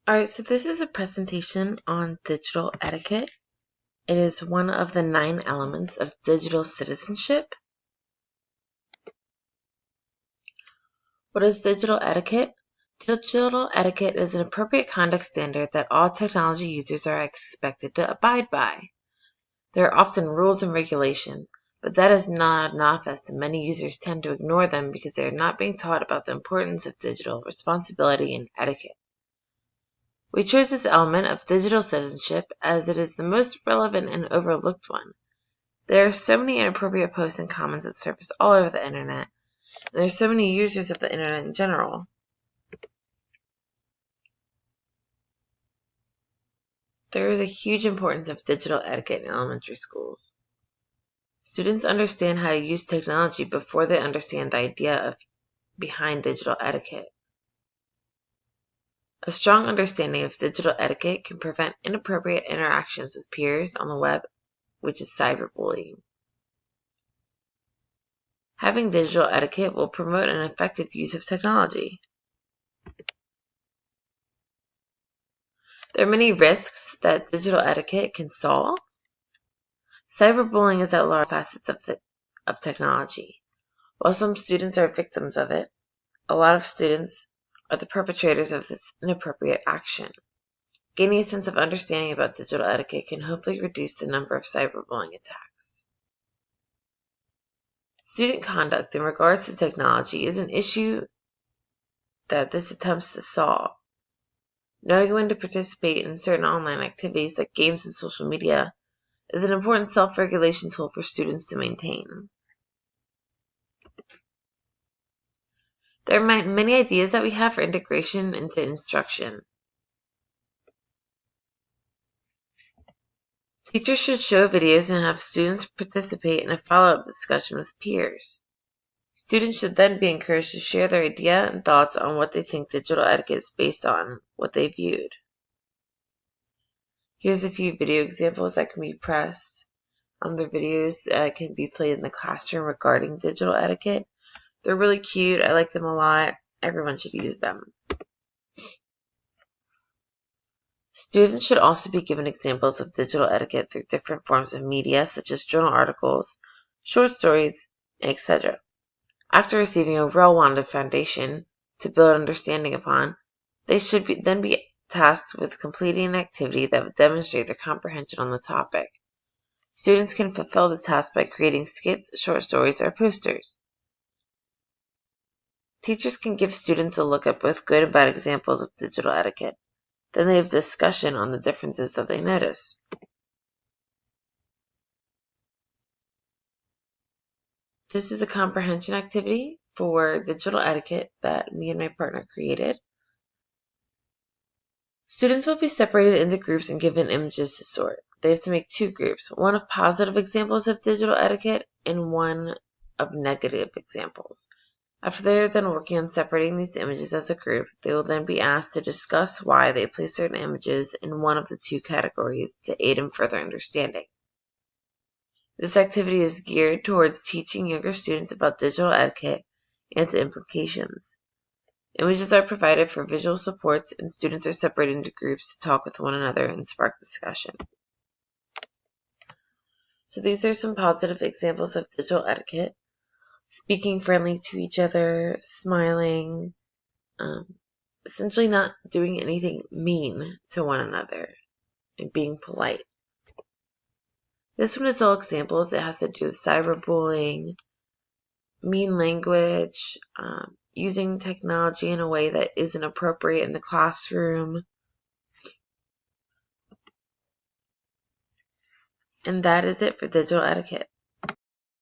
Alright, so this is a presentation on digital etiquette. It is one of the 9 elements of digital citizenship. What is digital etiquette? Digital etiquette is an appropriate conduct standard that all technology users are expected to abide by. There are often rules and regulations, but that is not enough as many users tend to ignore them because they are not being taught about the importance of digital responsibility and etiquette. We chose this element of digital citizenship as it is the most relevant and overlooked one. There are so many inappropriate posts and comments that surface all over the internet, and there are so many users of the internet in general. There is a huge importance of digital etiquette in elementary schools. Students understand how to use technology before they understand the idea behind digital etiquette. A strong understanding of digital etiquette can prevent inappropriate interactions with peers on the web, which is cyberbullying. Having digital etiquette will promote an effective use of technology. There are many risks that digital etiquette can solve. Cyberbullying is at large facets of technology. While some students are victims of it, a lot of students are the perpetrators of this inappropriate action. Gaining a sense of understanding about digital etiquette can hopefully reduce the number of cyberbullying attacks. Student conduct in regards to technology is an issue that this attempts to solve. Knowing when to participate in certain online activities like games and social media is an important self-regulation tool for students to maintain. There are many ideas that we have for integration into instruction. Teachers should show videos and have students participate in a follow-up discussion with peers. Students should then be encouraged to share their idea and thoughts on what they think digital etiquette is based on what they viewed. Here's a few video examples that can be pressed. The videos can be played in the classroom regarding digital etiquette. They're really cute. I like them a lot. Everyone should use them. Students should also be given examples of digital etiquette through different forms of media, such as journal articles, short stories, etc. After receiving a well-rounded foundation to build understanding upon, they should then be tasked with completing an activity that would demonstrate their comprehension on the topic. Students can fulfill this task by creating skits, short stories, or posters. Teachers can give students a look at both good and bad examples of digital etiquette. Then they have discussion on the differences that they notice. This is a comprehension activity for digital etiquette that me and my partner created. Students will be separated into groups and given images to sort. They have to make 2 groups, one of positive examples of digital etiquette and one of negative examples. After they are done working on separating these images as a group, they will then be asked to discuss why they place certain images in one of the 2 categories to aid in further understanding. This activity is geared towards teaching younger students about digital etiquette and its implications. Images are provided for visual supports, and students are separated into groups to talk with one another and spark discussion. So these are some positive examples of digital etiquette. Speaking friendly to each other, smiling, essentially not doing anything mean to one another, and being polite. This one is all examples. It has to do with cyberbullying, mean language, using technology in a way that isn't appropriate in the classroom. And that is it for digital etiquette.